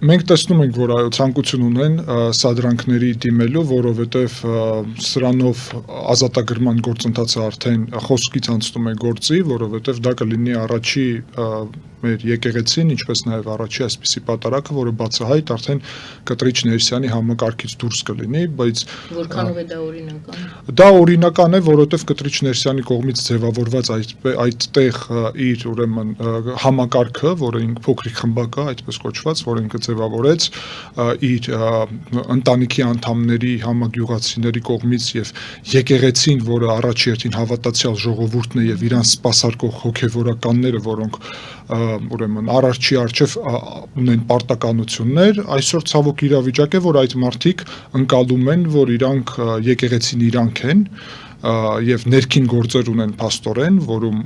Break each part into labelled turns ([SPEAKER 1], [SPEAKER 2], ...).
[SPEAKER 1] Մենք տեսնում ենք, որ ցանկություն ունեն սադրանքների դիմելու, որովհետև սրանով ազատագրման գործընթացը արդեն խոսքից անցնում է գործի, որովհետև դա կլինի առաջի մեր եկեղեցին, ինչպես նաև առաջի այսպիսի պատարակը, որը բացահայտ արդեն Կտրիչ Ներսյանի համակարգից դուրս կլինի, բայց
[SPEAKER 2] որքանով է դա օրինական։
[SPEAKER 1] Դա օրինական է, որովհետև Կտրիչ Ներսյանի կողմից ձևավորված այդտեղ իր ուրեմն համակարգը, որը ինք փոքրիկ խմբակ է, այդպես կոչված, որ ինքը ձևավորեց իր ընտանիքի անդամների, համագյուղացիների կողմից եւ եկեղեցին, որը առաջերտին հավատացյալ ժողովուրդն է եւ իրան սպասարկող հոգեվորականները, որոնք ուրեմն առարչի արչև ունեն պարտականություններ, այսօր ցավոք իրավիճակ է, որ այդ մարդիկ ընկալում են, որ իրանք եկեղեցին իրանք են եւ ներքին գործեր ունեն փաստորեն, որում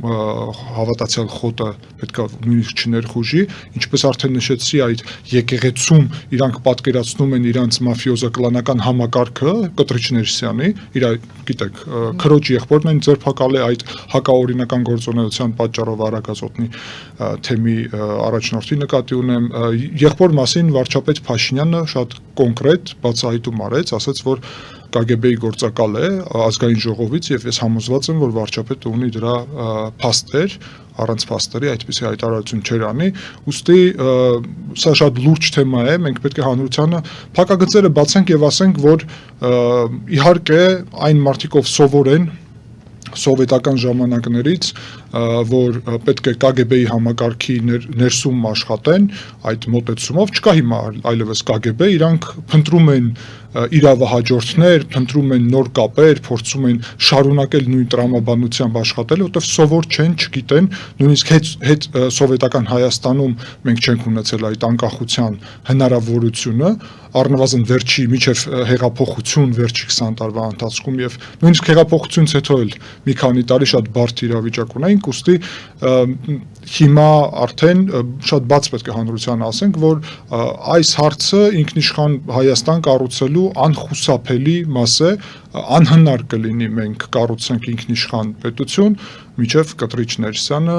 [SPEAKER 1] հավատացյալ խոտը պետք է նույնիսկ չներխուժի, ինչպես արդեն նշեցի, այդ եկեղեցում իրանք պատկերացնում են իրանց մաֆիոզա-կլանական համակարգը Կտրիչ Ներսյանի, իր գիտեք, քրոջ եղբորն են ձերբակալ է այդ հակաօրինական գործունեության պատճառով Արագածոտնի թեմի առաջնորդի նկատի ունեմ, եղբոր մասին վարչապետ Փաշինյանը շատ կոնկրետ բացահայտում արեց, ասաց, որ KGB-ի գործակալ է ազգային ժողովից եւ ես համոզված եմ, որ վարչապետը ունի դրա փաստեր, առանց փաստերի այդպիսի հայտարարություն չեր անի, ուստի սա շատ լուրջ թեմա է, մենք պետք է հանրությանը փակագծերը բացենք եւ ասենք, որ իհարկե այն մարդիկ, ով սովոր են սովետական ժամանակներից, որ պետք է KGB-ի համակարգի ներսում աշխատեն, այդ մոտեցումով չկա հիմա այլևս KGB, իրանք փնտրում են իրավահաջորդներ, փնտրում են նոր կապեր, փորձում են շարունակել նույն տրամաբանությամբ աշխատել, որտեղ սովոր չեն, չգիտեն, նույնիսկ հետ սովետական Հայաստանում մենք չենք ունեցել այդ անկախության հնարավորությունը, առնվազն վերջի միջև հեղափոխություն վերջի 20 տարվա ընթացքում եւ նույնիսկ հեղափոխությունից հետո էլ մի քանի տարի շատ բարդ իրավիճակ ունենք, ուստի հիմա արդեն շատ բաց պետք է հանրությանը ասենք, որ այս հարցը ինքնիշխան Հայաստան կառուցելու անխուսափելի մաս է, անհնար կլինի մենք կառուցենք ինքնիշխան պետություն, միջև Կտրիչ Ներսյանը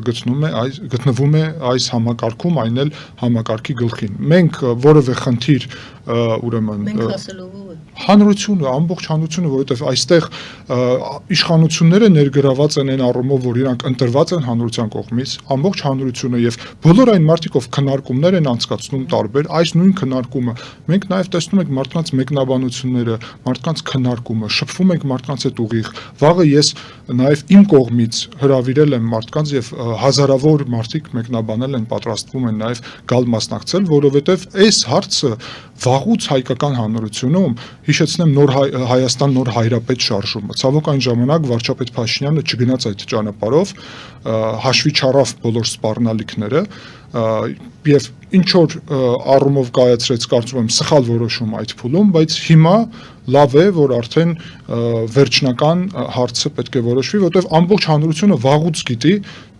[SPEAKER 1] գտնվում է այս համակարգում, այն էլ համակարգի գլխին։ Մենք որևէ խնդիր ուրեմն հանրությունը, ամբողջ հանրությունը, որովհետև այստեղ իշխանությունները ներգրաված են այն առումով, որ իրանք ընտրված են հանրության կողմից, ամբողջ հանրությունը եւ բոլոր այն մարդիկ, ով քննարկումներ են անցկացնում տարբեր, այս նույն քննարկումը մենք նաեւ տեսնում ենք մարդկանց մեկնաբանությունները, մարդկանց քննարկումը, շփվում ենք մարդկանց հետ ուղիղ։ Վաղը ես նաեւ իմ կողմից հրավիրել եմ մարդկանց եւ հազարավոր մարդիկ մեկնաբանել են, պատրաստվում են նաեւ գալ մասնակցել, որովհետեւ այս հարցը վաղուց հայկական հանրությունում, հիշեցնեմ նոր Հայաստան նոր հայրապետ շարժումը, ցավոք այն ժամանակ վարչապետ Փաշինյանը չգնաց այդ ճանապարհով, հաշվի չառավ բոլոր սպառնալիքները եւ ինչ որ առումով կայացրեց, կարծում եմ սխալ որոշում այդ փուլում, բայց հիմա լավ է, որ արդեն վերջնական հարցը պետք է որոշվի, որովհետեւ ամբողջ հանրությունը վաղուց գիտի,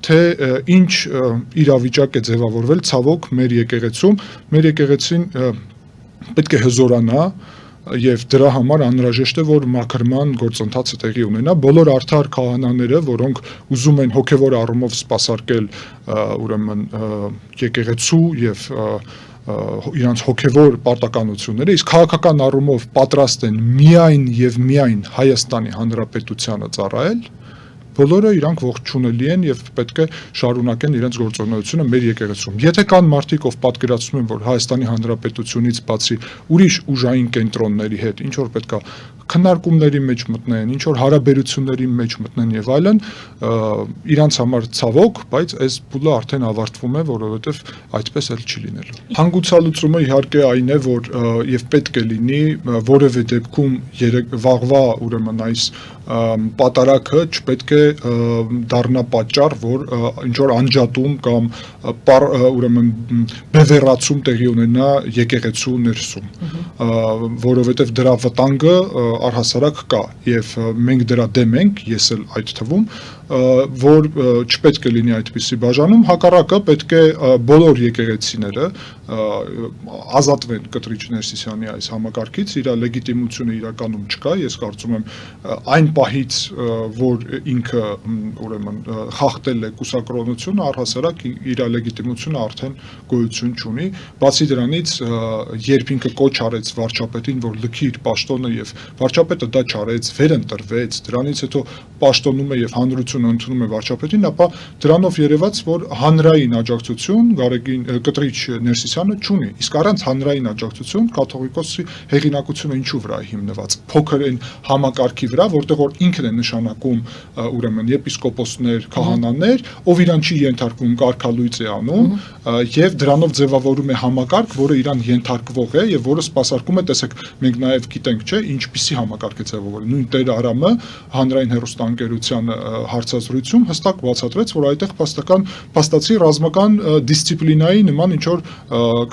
[SPEAKER 1] թե ինչ իրավիճակ է ձևավորվել ցավոք մեր եկեղեցում, մեր եկեղեցին պետք է հզորանա եւ դրա համար անհրաժեշտ է, որ մաքրման գործընթացը տեղի ունենա, բոլոր արդար քահանաները, որոնք ուզում են հոգեվոր առումով սպասարկել ուրեմն եկեղեցու եւ իրանց հոգեվոր պարտականությունները, իսկ քաղաքական առումով պատրաստ են միայն եւ միայն Հայաստանի Հանրապետությանը ծառայել, բոլորը իրանք ողջունելի են եւ պետք է շարունակեն իրենց գործունեությունը մեր եկեղեցում։ Եթե կան մարդիկ, ով պատկերացնում են, որ Հայաստանի Հանրապետությունից բացի ուրիշ ուժային կենտրոնների հետ ինչ որ պետք է քննարկումների մեջ մտնեն, ինչ որ հարաբերությունների մեջ մտնեն եւ այլն, իրանց համար ցավոք, բայց այս փուլը արդեն ավարտվում է, որովհետեւ այդպես էլ չի լինելու։ Հանգուցալուծումը իհարկե այն է, որ եւ պետք է լինի որևէ դեպքում վաղվա ուրեմն այս պատարակը չպետք է դառնա պատճառ, որ ինչ որ անջատում կամ ուրեմն բևեռացում տեղի ունենա եկեղեցու ներսում, որովհետեւ դրա վտանգը առհասարակ կա եւ մենք դրա դեմ ենք, ես էլ այդ թվում, որ չպետք է լինի այդպիսի բաժանում, հակառակը պետք է բոլոր եկեղեցիները ազատվեն Կտրիչ Ներսիսյանի այս համակարգից, իր լեգիտիմությունը իրականում չկա, ես կարծում եմ այն պահից, որ ինքը ուրեմն խախտել է կուսակրոնությունը, առհասարակ իր լեգիտիմությունը արդեն գոյություն չունի, բացի դրանից երբ ինքը կոչ արեց վարչապետին, որ լքի իր պաշտոնը եւ վարչապետը դա չարեց, վերընտրվեց, դրանից հետո պաշտոնում է եւ հանրությունը ընդունում է վարչապետին, ապա դրանով երևաց, որ հանրային աջակցություն Կտրիչ Ներսիսյանը չունի, իսկ առանց հանրային աջակցություն կաթողիկոսի հեղինակությունը ինչու վրա է հիմնված, փոքր այն համակարգի վրա, որտեղ որ ինքն է նշանակում ուրեմն եպիսկոպոսներ, քահանաներ, ով իրան չի ենթարկվում, կարգալույծ է անում եւ դրանով ձևավորում է համակարգ, որը իրան ենթարկվող է եւ որը սպասարկում է, տեսեք, մենք նաեւ գիտենք, չէ, ինչպիսի համակարգ է ձևավորել։ Նույն Տեր Արամը հանրային հեռուստաընկերության հարցազրույցում հստակ բացատրեց, որ այդտեղ փաստացի ռազմական դիսցիպլինայի նման ինչ որ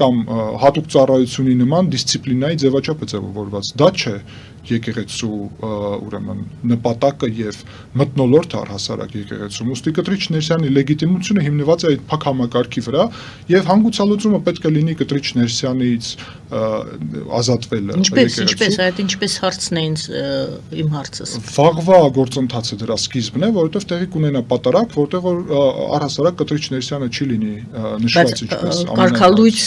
[SPEAKER 1] կամ հատուկ ծառայությունի նման դիսցիպլինայի ձևաչափ է ձևավորված։ Դա չէ եկեղեցու ուրեմն նպատակը եւ մթնոլորտը առհասարակ եկեղեցում։ Ուստի Կտրիչ Ներսյանի լեգիտիմությունը հիմնված է այդ փակ համակարգի վրա եւ հանգուցալուծումը պետք է լինի Կտրիչ Ներսյանից ազատվելը
[SPEAKER 2] Ինչպես այդ ինչպես հարցն է իմ հարցս։
[SPEAKER 1] Վաղվա գործընթացը դրա սկիզբն է, որովհետեւ տեղի կունենա պատարագ, որտեղ որ առհասարակ Կտրիչ Ներսյանը չի լինի նշված ինչպես
[SPEAKER 2] կարգալույծ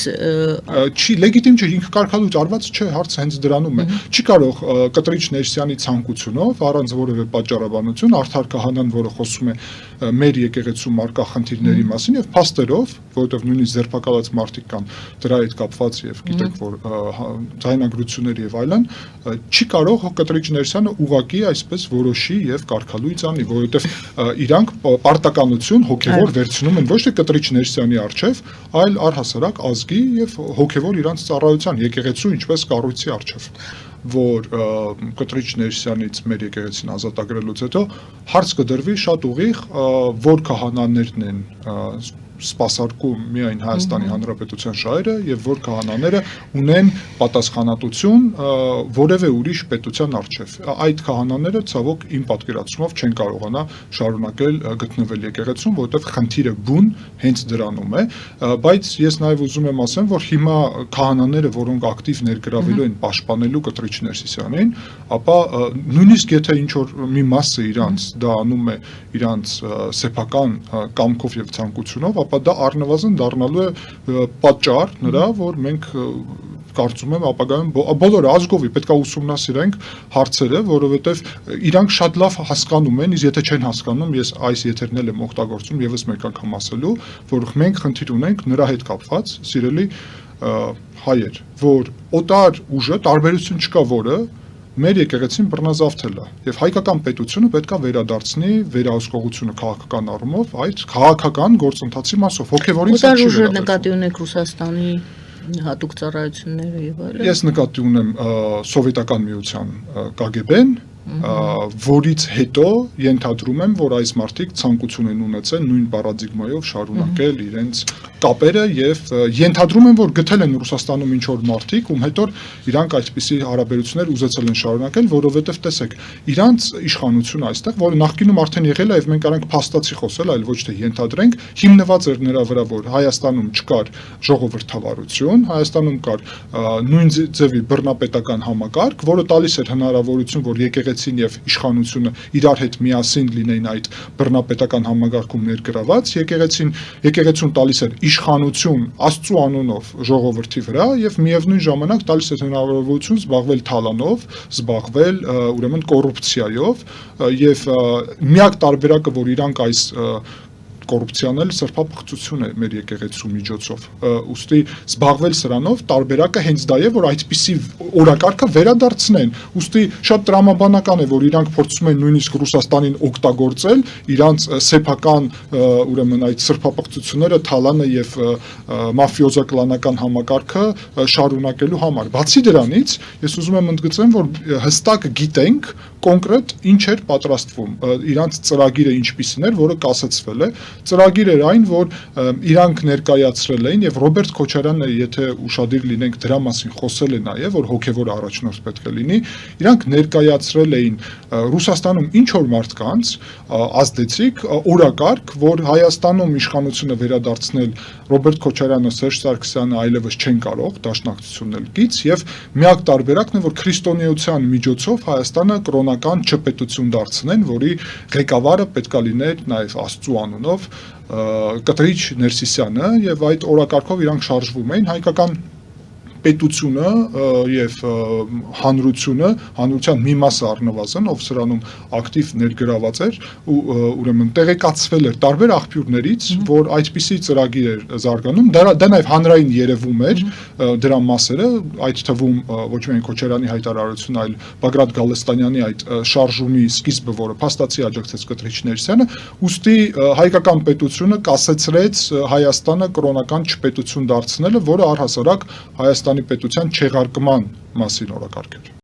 [SPEAKER 1] չի լեգիտիմ չէ, ինքը կարգալույծ արված չէ, հարցը հենց դրանում է։ Չի կարող Կտրիչ Ներսյանի ցանկությունով առանց որևէ պատճառաբանություն արդար քահանան, որը խոսում է մեր եկեղեցու մարկա խնդիրների մասին եւ փաստերով, որովհետեւ նույնիսկ ձերբակալած մարդիկ կան դրա հետ կապված եւ գիտեք որ ձայնագրություններ եւ այլն, չի կարող Կտրիչ Ներսյանը ուղակի այսպես որոշի եւ կարգալույծ անի, որովհետեւ իրանք պարտականություն հոգեվոր վերցնում են ոչ թե Կտրիչ Ներսյանի արչեւ, այլ առհասարակ ազգի եւ հոգեվոր իրանց ծառայության եկեղեցու ինչպես կառույցի արչեւ, որ Կտրիչ Ներսյանից մեր եկեղեցին ազատագրելուց հետո հարց կդրվի շատ ուղիղ, որ քահանաներն են սպասարկում միայն Հայաստանի Հանրապետության շահերը եւ որ քահանաները ունեն պատասխանատվություն որևէ ուրիշ պետության առջև։ Այդ քահանաները ցավոք իմ պատկերացումով չեն կարողանա շարունակել գտնվել եկեղեցում, որովհետեւ խնդիրը բուն հենց դրանում է, բայց ես նաեւ ուզում եմ ասեմ, որ հիմա քահանաները, որոնք ակտիվ ներգրավելու են պաշտպանելու Կտրիչ Ներսիսյանին, ապա նույնիսկ եթե ինչ որ մի մասը իրանց դա անում է իրանց սեփական կամքով եւ ցանկությունով, ապա դա առնվազն դառնալու է պատճառ նրա, որ մենք կարծում եմ ապագայում բոլորը ազգովի պետք է ուսումնասիրենք հարցերը, որովհետև իրանք շատ լավ հասկանում են, իսկ եթե չեն հասկանում, ես այս եթերն եմ օգտագործում եւս մեկ անգամ ասելու, որ մենք խնդիր ունենք նրա հետ կապված, սիրելի հայեր, որ օտար ուժը տարբերություն չկա, որը մեր եկեղեցին բռնազավթել է եւ հայկական պետությունը պետք է վերադարձնի վերահսկողությունը քաղաքական առումով այդ քաղաքական գործընթացի մասով հոգեվորին
[SPEAKER 2] չի վերադարձնում։ Օտար ուժը նկատի ունեք Ռուսաստանի հատուկ ծառայությունները եւ այլն։
[SPEAKER 1] Ես նկատի ունեմ սովետական միության KGB-ն, որից հետո ենթադրում եմ, որ այս մարդիկ ցանկություն են ունեցել նույն պարադիգմայով շարունակել իրենց կապերը եւ ենթադրում եմ, որ գտել են Ռուսաստանում ինչ որ մարդիկ, ում հետո իրանք այսպիսի հարաբերություններ ուզեցել են շարունակել, որովհետեւ տեսեք, իրանք իշխանությունը այստեղ, որը նախկինում արդեն եղել է եւ մենք առանք փաստացի խոսել, այլ ոչ թե ենթադրենք, հիմնված էր նրա վրա, որ Հայաստանում չկար ժողովրդավարություն, Հայաստանում կար նույն ձևի բռնապետական համակարգ, որը տալիս էր հնարավորություն, որ եկեղեցին եւ իշխանությունը իրար հետ միասին լինեին այդ բռնապետական համակարգում ներգրաված, եկեղեցուն տալիս էր իշխանություն Աստծո անունով ժողովրդի վրա եւ միևնույն ժամանակ տալիս էր հնարավորություն զբաղվել թալանով, զբաղվել ուրեմն կոռուպցիայով եւ միակ տարբերակը, որ իրանք այս կոռուպցիան էլ սրբապղծություն է մեր եկեղեցու միջոցով։ Ուստի զբաղվել սրանով տարբերակը հենց դա է, որ այդպիսի օրակարգը վերադարձնեն։ Ուստի շատ տրամաբանական է, որ իրանք փորձում են նույնիսկ Ռուսաստանին օգտագործել իրանց սեփական ուրեմն այդ սրբապղծությունները, թալանը եւ մաֆիոզա-կլանական համակարգը շարունակելու համար։ Բացի դրանից, ես ուզում եմ ընդգծեմ, որ հստակ գիտենք, կոնկրետ ինչ էր պատրաստվում, իրանց ծրագիրը ինչպիսին էր, որը կասեցվել է, ծրագիր էր այն, որ իրանք ներկայացրել էին եւ Ռոբերտ Քոչարյանը, եթե ուշադիր լինենք, դրա մասին խոսել է նաեւ, որ հոգեվոր առաջնորդ պետք է լինի, իրանք ներկայացրել էին Ռուսաստանում ինչ որ մարդկանց ազդեցիկ օրակարգ, որ Հայաստանում իշխանությունը վերադարձնել Ռոբերտ Քոչարյանը, Սերժ Սարգսյանը այլևս չեն կարող դաշնակցությունն էլ գից եւ միակ տարբերակն է, որ քրիստոնեության միջոցով Հայաստանը կրոնական չպետություն դարձնեն, որի ղեկավարը պետքա լիներ նաեւ Աստծո անունով Կտրիչ Ներսիսյանը եւ այդ օրակարգով իրանք շարժվում էին հայկական պետությունը եւ հանրության մի մասը առնվազն, ով սրանում ակտիվ ներգրաված էր ու ուրեմն տեղեկացվել էր տարբեր աղբյուրներից, որ այդպիսի ծրագիր էր զարգանում, դա նաեւ հանրային երևում էր դրա մասերը, այդ թվում ոչ միայն Քոչարյանի հայտարարությունը, այլ Բագրատ Գալստանյանի այդ շարժումի սկիզբը, որը փաստացի աջակցեց Կտրիչ Ներսյանը, ուստի հայկական պետությունը կասեցրեց Հայաստանը կրոնական չպետություն դարձնելը, որը առհասարակ Հայաստանի պետության չեղարկման մասին օրակարգ էր։